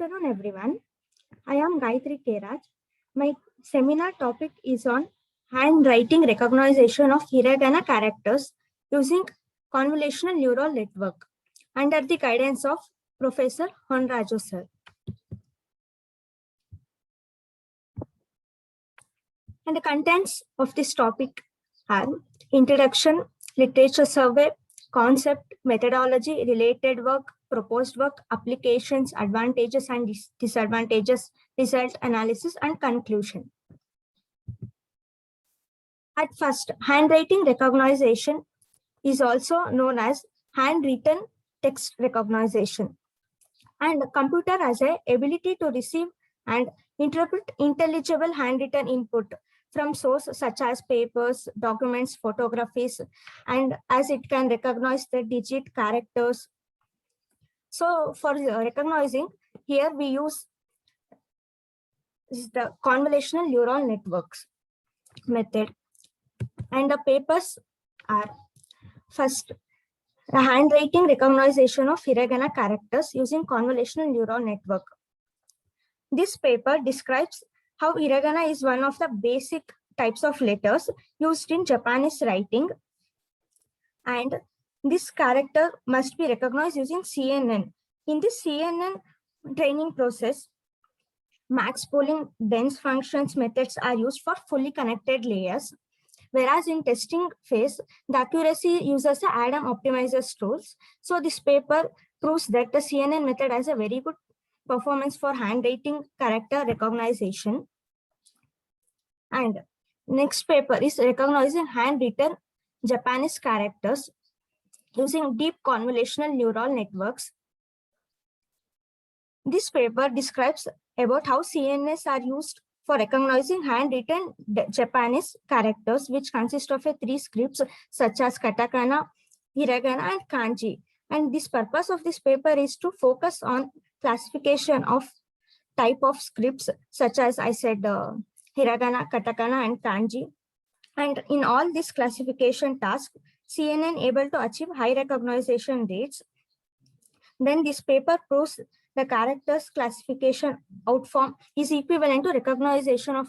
afternoon, everyone. I am Gayatri Keraj. My seminar topic is on handwriting recognition of hiragana characters using convolutional neural network under the guidance of Professor Honraju sir. And the contents of this topic are introduction, literature survey, concept, methodology, related work, proposed work, applications, advantages and disadvantages, result analysis, and conclusion. At first, handwriting recognition is also known as handwritten text recognition. And the computer has a ability to receive and interpret intelligible handwritten input from sources such as papers, documents, photographies, and as it can recognize the digit characters. So for recognizing, here we use the convolutional neural networks method. And the papers are first, the handwriting recognition of hiragana characters using convolutional neural network. This paper describes how hiragana is one of the basic types of letters used in Japanese writing, and this character must be recognized using CNN. In this CNN training process, max pooling dense functions methods are used for fully connected layers, whereas in testing phase, the accuracy uses the Adam optimizers tools. So this paper proves that the CNN method has a very good performance for handwriting character recognition. And next paper is recognizing handwritten Japanese characters using deep convolutional neural networks. This paper describes about how CNNs are used for recognizing handwritten Japanese characters, which consist of three scripts such as katakana, hiragana, and kanji. And this purpose of this paper is to focus on classification of type of scripts, such as I said, hiragana, katakana, and kanji. And in all this classification task, CNN able to achieve high recognition rates. Then this paper proves the characters classification outform is equivalent to recognition of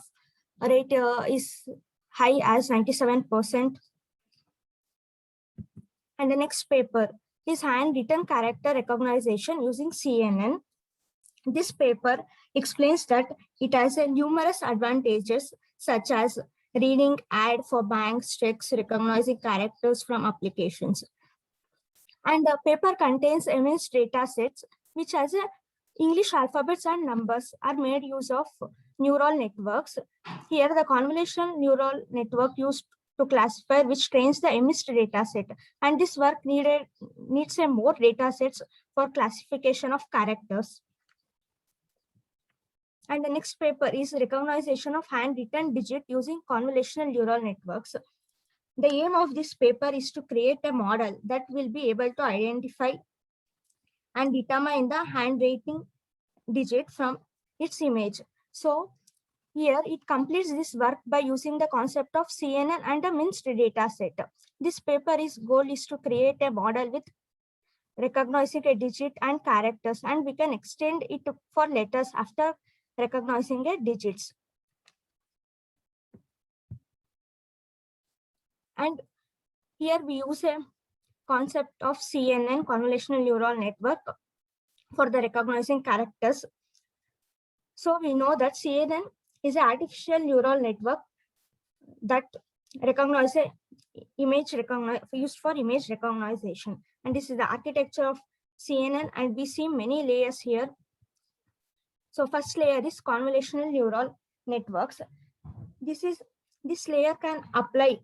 rate is high as 97%. And the next paper is handwritten character recognition using CNN. This paper explains that it has numerous advantages such as reading ad for banks, checks, recognizing characters from applications. And the paper contains immense data sets which has English alphabets and numbers are made use of neural networks. Here the convolutional neural network used to classify which trains the emissed data set, and this work needs a more data sets for classification of characters. And the next paper is recognition of handwritten digit using convolutional neural networks. The aim of this paper is to create a model that will be able to identify and determine the handwriting digit from its image. So here it completes this work by using the concept of CNN and a minced data set. This paper's goal is to create a model with recognizing a digit and characters, and we can extend it for letters after recognizing a digits. And here we use a concept of CNN, convolutional neural network, for the recognizing characters. So we know that CNN is an artificial neural network that recognizes image used for image recognition. And this is the architecture of CNN, and we see many layers here. So first layer is convolutional neural networks. This layer can apply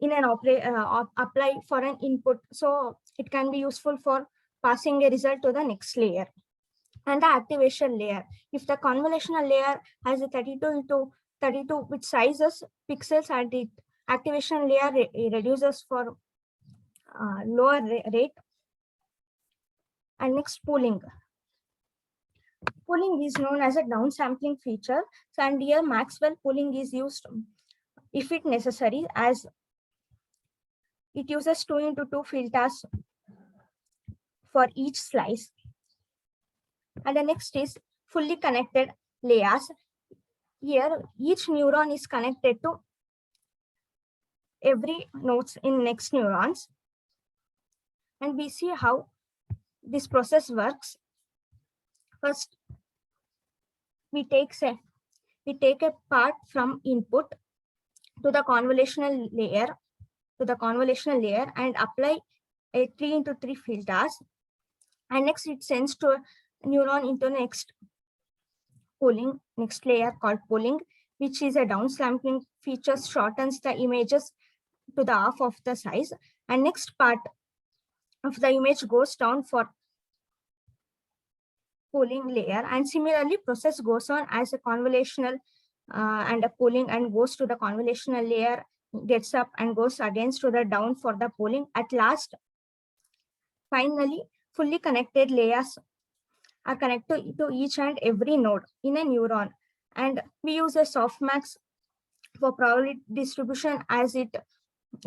in an apply for an input, so it can be useful for passing a result to the next layer. And the activation layer, if the convolutional layer has a 32 into 32 with sizes pixels, and the activation layer reduces for lower rate. And next, pooling is known as a downsampling feature, and here Maxwell pooling is used if it necessary, as it uses 2 into 2 filters for each slice. And the next is fully connected layers. Here, each neuron is connected to every nodes in next neurons. And we see how this process works. First, we take a part from input to the convolutional layer and apply a 3x3 filters. And next it sends to a neuron into next layer called pooling, which is a downsampling feature, shortens the images to the half of the size. And next part of the image goes down for pooling layer. And similarly, process goes on as a convolutional and a pooling, and goes to the convolutional layer, gets up and goes against to the down for the pooling. At last, finally, fully connected layers are connected to each and every node in a neuron. And we use a softmax for probability distribution, as it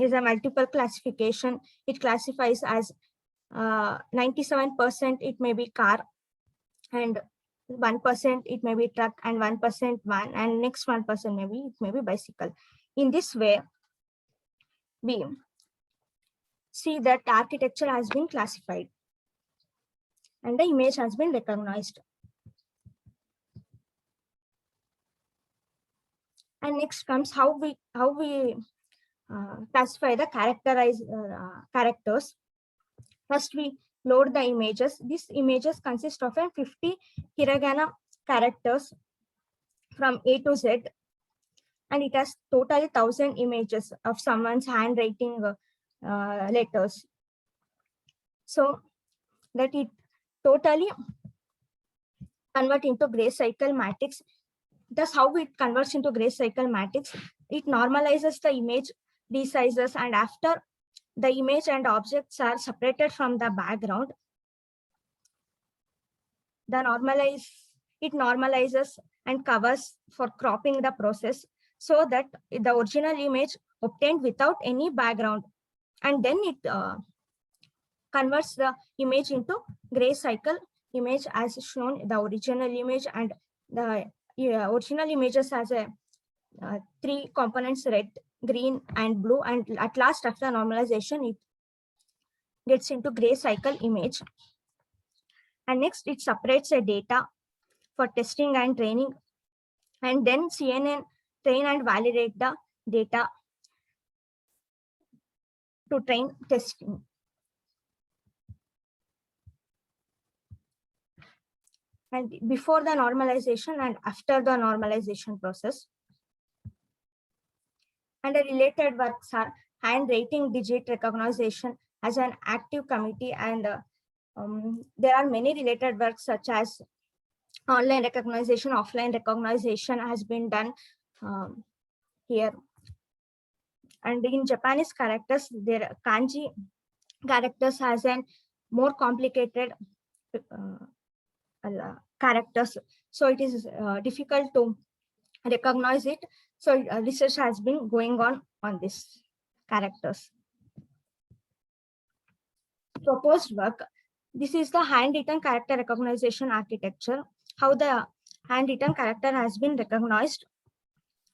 is a multiple classification. It classifies as 97% it may be car, and 1% it may be truck, and 1% van, and next 1% it may be bicycle. In this way, we see that architecture has been classified and the image has been recognized. And next comes how we classify the characters. First, we load the images. These images consist of 50 hiragana characters from A to Z, and it has total 1,000 images of someone's handwriting letters. So that it totally convert into gray cycle matrix. Thus, how it converts into gray cycle matrix, it normalizes the image, resizes, and after the image and objects are separated from the background, it normalizes and covers for cropping the process, so that the original image obtained without any background, and then it converts the image into gray cycle image as shown the original image. And the original images has a 3 components: red, green, and blue. And at last, after normalization, it gets into gray cycle image. And next, it separates the data for testing and training, and then CNN train and validate the data to train testing. And before the normalization and after the normalization process. And the related works are handwriting digit recognition as an active committee. And there are many related works such as online recognition, offline recognition has been done here. And in Japanese characters, their kanji characters has a more complicated characters, so it is difficult to recognize it. So research has been going on this characters. Proposed work. This is the handwritten character recognition architecture. How the handwritten character has been recognized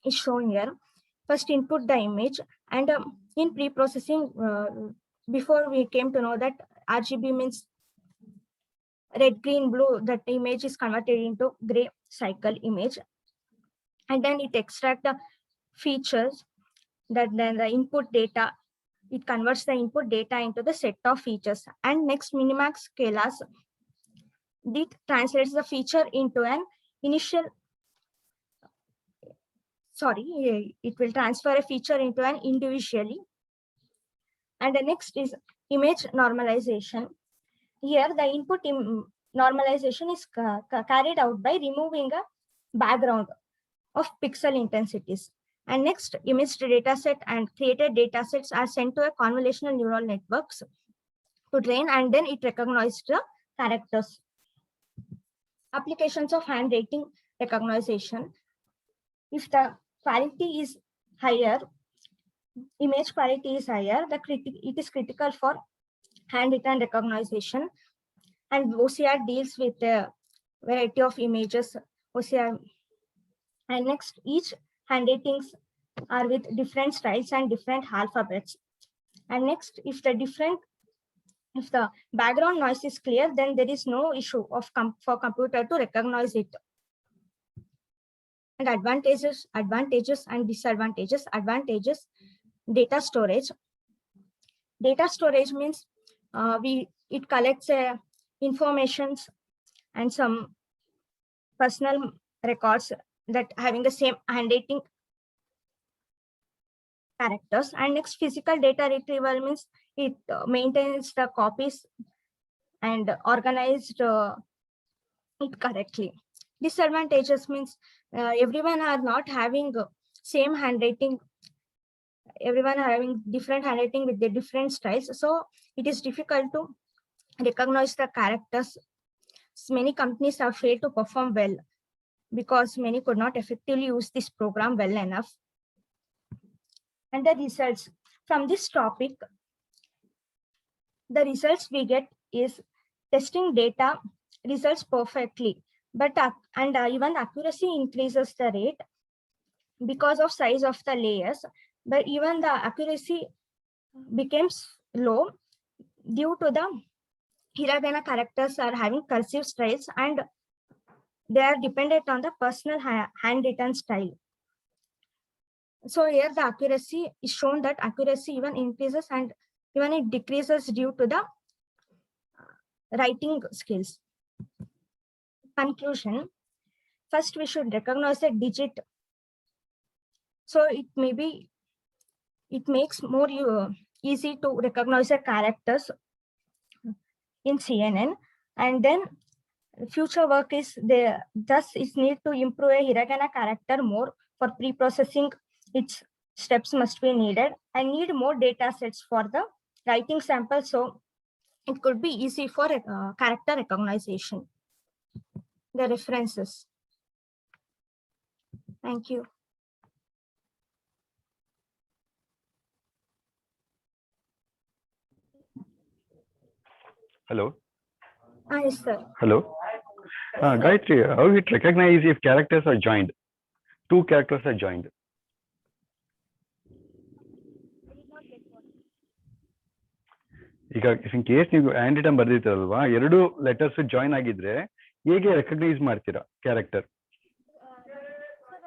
is shown here. First, input the image, and in pre-processing, before we came to know that RGB means red, green, blue, that image is converted into gray cycle image. And then it extracts the features, that then the input data, it converts the input data into the set of features. And next, minimax scalars, it translates the feature into an initial, it will transfer a feature into an individually. And the next is image normalization. Here, the input normalization is carried out by removing a background of pixel intensities. And next, image dataset and created datasets are sent to a convolutional neural networks to train, and then it recognizes the characters. Applications of handwriting recognition. If the quality is higher, image quality is higher, it is critical for handwritten recognition. And OCR deals with variety of images, OCR. And next, each handwritings are with different styles and different alphabets. And next, if the background noise is clear, then there is no issue of for computer to recognize it. And advantages and disadvantages. Advantages: data storage. Data storage means it collects informations and some personal records that having the same handwriting characters. And next, physical data retrieval means it maintains the copies and organized it correctly. Disadvantages means everyone are not having same handwriting. Everyone are having different handwriting with the different styles, so it is difficult to recognize the characters. Many companies have failed to perform well because many could not effectively use this program well enough. And the results from this topic, the results we get is testing data results perfectly, but even accuracy increases the rate because of size of the layers, but even the accuracy becomes low due to the hiragana characters are having cursive styles and they are dependent on the personal handwritten style. So here the accuracy is shown that accuracy even increases and even it decreases due to the writing skills. Conclusion: first, we should recognize a digit. So it makes more easy to recognize the characters in CNN. And then future work is there. Thus, is need to improve a hiragana character more. For pre-processing, its steps must be needed. I need more data sets for the writing sample, so it could be easy for character recognition. The references. Thank you. Hello. Yes, sir. Hello. Gayatri, how it recognize if characters are joined? Two characters are joined. ಈಗ in case ನೀವು hand return ಬರ್ದಿರ್ತೀರಲ್ವಾ, ಎರಡು letters join ಆಗಿದ್ರೆ ಹೇಗೆ recognise ಮಾಡ್ತೀರಾ character?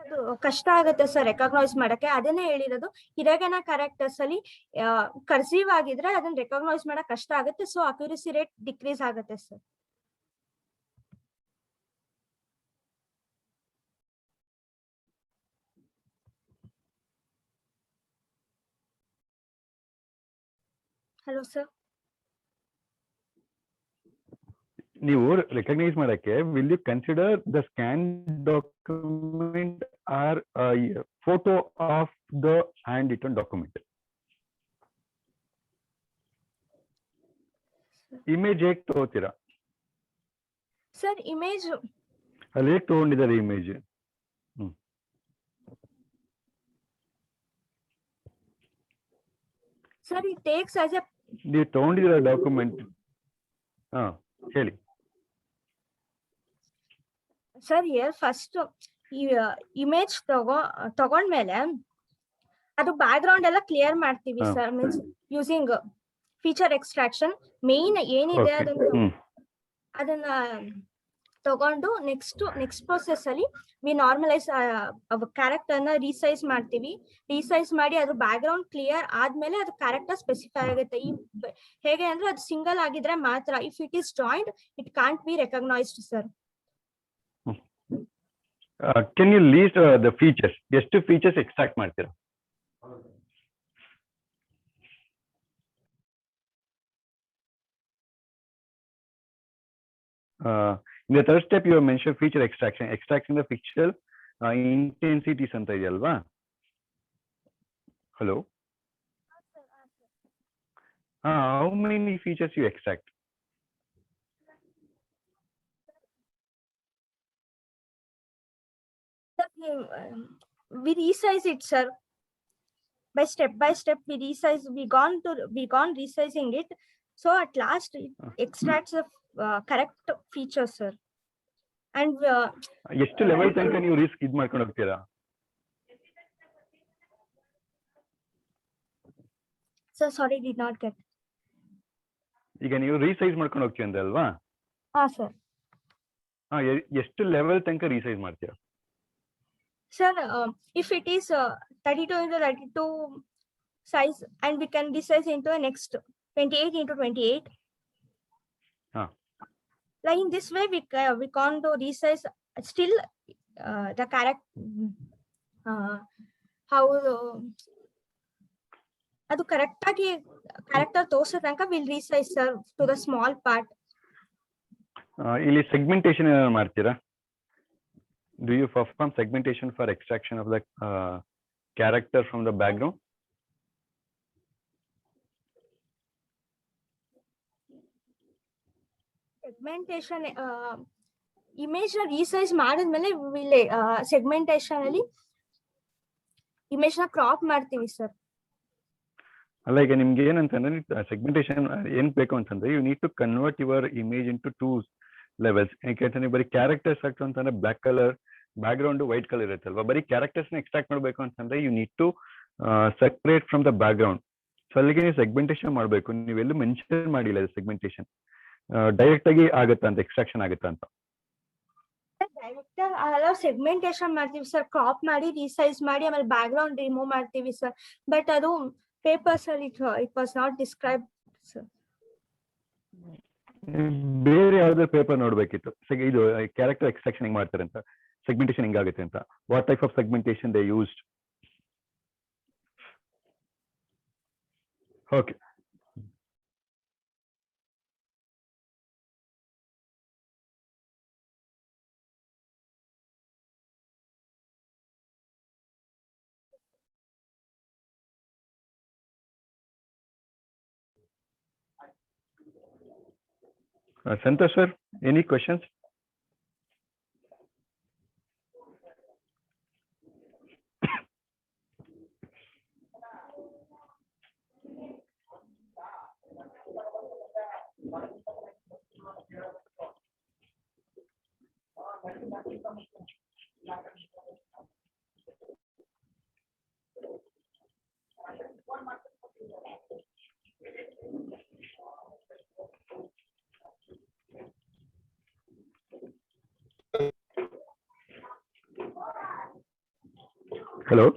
ಅದು ಕಷ್ಟ ಆಗುತ್ತೆ sir recognise ಮಾಡಕ್ಕೆ. ಅದನ್ನೇ ಹೇಳಿರೋದು, ಹಿರಗನ ಕ್ಯಾರೆಕ್ಟರ್ಸ್ ಅಲ್ಲಿ ಕರ್ಸಿವ್ ಆಗಿದ್ರೆ ಅದನ್ನ ರೆಕಗ್ನೈಸ್ ಮಾಡಕ್ ಕಷ್ಟ ಆಗುತ್ತೆ. ಸೊ ಅಕ್ಯುರಸಿ ರೇಟ್ ಡಿಕ್ರೀಸ್ ಆಗುತ್ತೆ ಸರ್. Hello sir. ನೀವು ರೆಕಗ್ನೈಸ್ ಮಾಡಕ್ಕೆ will you consider the scan document or photo of the handwritten document? Image ಹೇಗೆ ತಗೋತೀರಾ ಸರ್? ಇಮೇಜ್ ಅಲ್ಲಿ ಹೇಗೆ ತಗೊಂಡಿದ್ದಾರೆ image? Sir it takes as a ನೀವು ತಗೊಂಡಿದ್ದೀರ ಡಾಕ್ಯುಮೆಂಟ್? ಹಾ ಹೇಳಿ ಸರ್. ಹಿಯರ್ ಫಸ್ಟ್ ಇಮೇಜ್ ತಗೊಂಡ್ಮೇಲೆ ಅದು ಬ್ಯಾಕ್ ಗ್ರೌಂಡ್ ಎಲ್ಲ ಕ್ಲಿಯರ್ ಮಾಡ್ತೀವಿ sir. Means using feature extraction main ಏನಿದೆ ಅದನ್ನ ತಗೊಂಡು ನೆಕ್ಸ್ಟ್ ಪ್ರೊಸೆಸ್ ಅಲ್ಲಿ ವಿ ನಾರ್ಮಲೈಸ್ ಕ್ಯಾರೆಕ್ಟರ್ ನ ರೀಸೈಸ್ ಮಾಡ್ತೀವಿ. ರೀಸೈಸ್ ಮಾಡಿ ಅದು ಬ್ಯಾಕ್ ಗ್ರೌಂಡ್ ಕ್ಲಿಯರ್ ಆದ್ಮೇಲೆ ಅದು ಕ್ಯಾರೆಕ್ಟರ್ ಸ್ಪೆಸಿಫೈ ಆಗುತ್ತೆ. ಹೇಗೆ ಅಂದ್ರೆ ಅದು ಸಿಂಗಲ್ ಆಗಿದ್ರೆ ಮಾತ್ರ. If it is joint it can't be recognised sir. Can you list the features? ಎಷ್ಟು ಫೀಚರ್ಸ್ ಎಕ್ಸ್ಟ್ರಾಕ್ಟ್ ಮಾಡ್ತೀರಾ? In the third step, you have mentioned feature extraction. Extracting the pixel intensities ಅಂತ ಇದೆಯಲ್ವಾ? Hello. How many features you extract? We resize it, sir. By step we resize. We gone resizing it. So at last it extracts the correct features, sir. And ಎಷ್ಟು level ತನಕ ನೀವು risk ಇದ್ ಮಾಡ್ಕೊಂಡು ಹೋಗ್ತೀರಾ? so sorry, did not get. ಈಗ ನೀವು resize ಮಾಡ್ಕೊಂಡು ಹೋಗ್ತೀವಿ ಅಂದ್ರೆ ಅಲ್ವಾ? Sir. ಎಷ್ಟು ಲೆವೆಲ್ ತನಕ ರೀಸೈಜ್ ಮಾಡ್ತೀರಾ? Sir, if it is 32 into 32 size, and we can resize into a next 28 into 28. Like in this way, we can't do resize. Still, the character how ಅದು ಕರೆಕ್ಟ್ ಆಗಿ character ತೋರ್ಸೋ ತನಕ will resize sir to the small part. ಇಲ್ಲಿ segmentation ಏನಾದ್ರು ಮಾಡ್ತೀರಾ? Do you perform segmentation for extraction of the character from the background? Segmentation image ನ resize ಮಾಡಿದ್ಮೇಲೆ will segmentation ಅಲ್ಲಿ ಇಮೇಜ್ ನ ಕ್ರಾಪ್ ಮಾಡ್ತೀವಿ ಸರ್. ಅಲ್ಲ, ಈಗ ನಿಮ್ಗೆ ಏನಂತಂದ್ರೆ ಸೆಗ್ಮೆಂಟೇಶನ್ ಏನ್ ಬೇಕು ಅಂತಂದ್ರೆ you need to convert your image into 2 levels. ಯಾಕೆಂತಂದ್ರೆ ಬರೀ ಕ್ಯಾರೆಕ್ಟರ್ಸ್ ಆಗ್ತು ಅಂತಂದ್ರೆ black colour, background white colour ಇರುತ್ತಲ್ವಾ. ಬರೀ ಕ್ಯಾರೆಕ್ಟರ್ಸ್ ನ ಎಕ್ಸ್ಟ್ರಾಕ್ಟ್ ಮಾಡಬೇಕು ಅಂತಂದ್ರೆ you need to separate from the background. So ಅಲ್ಲಿಗೆ ನೀವು ಸೆಗ್ಮೆಂಟೇಶನ್ ಮಾಡಬೇಕು. ನೀವೆಲ್ಲೂ ಮೆನ್ಷನ್ ಮಾಡಿಲ್ಲ ಸೆಗ್ಮೆಂಟೇಶನ್ ಡೈರೆಕ್ಟ್ ಆಗಿ ಆಗುತ್ತಾ ಅಂತ, ಎಕ್ಸ್ಟ್ರಾಕ್ಷನ್ ಆಗುತ್ತಾ ಅಂತ? ಡೈರೆಕ್ಟ್ ಅಲ್ಲ, ಸೆಗ್ಮೆಂಟೇಶನ್ ಮಾಡ್ತೀವಿ ಸರ್, ಕ್ರಾಪ್ ಮಾಡಿ ರೀಸೈಜ್ ಮಾಡಿ ಆಮೇಲೆ ಬ್ಯಾಕ್ ಗ್ರೌಂಡ್ ರಿಮೂವ್ ಮಾಡ್ತೀವಿ ಸರ್. ಬಟ್ ಅದು ಪೇಪರ್ಸ್ ಅಲ್ಲಿ it was not describe sir. ಬೇರೆ ಯಾವ್ದಾದ್ರು ಪೇಪರ್ ನೋಡ್ಬೇಕಿತ್ತು. ಇದು ಕ್ಯಾರೆಕ್ಟರ್ ಎಕ್ಸ್ಟ್ರಾಕ್ಷನ್ ಹೆಂಗ್ ಮಾಡ್ತಾರೆ ಅಂತ, ಸೆಗ್ಮೆಂಟೇಶನ್ ಹೆಂಗಾಗುತ್ತೆ ಅಂತ, what type of segmentation they used. Okay, Santosh sir, any questions? Hello.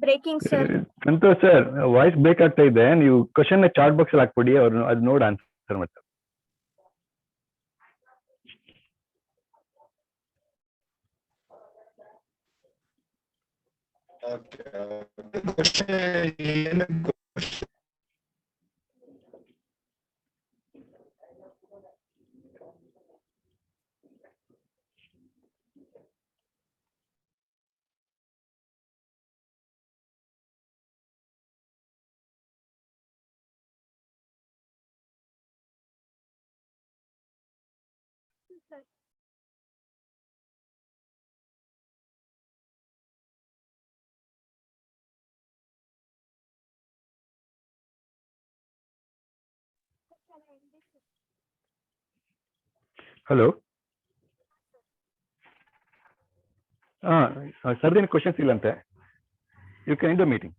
Breaking sir. Santosh sir, voice break ಆಗ್ತಾ ಇದೆ. ನೀವು ಕ್ವಶನ್ ಚಾಟ್ ಬಾಕ್ಸ್ ಅಲ್ಲಿ ಹಾಕ್ಬಿಡಿ, ಅವ್ರು ಅದು ನೋಡಿ ಆನ್ಸರ್ ಮಾಡ್ತಾರೆ. ಹಲೋ. ಸರ್ದೇನು ಕ್ವಶನ್ಸ್ ಇಲ್ಲಂತೆ. You can end the meeting.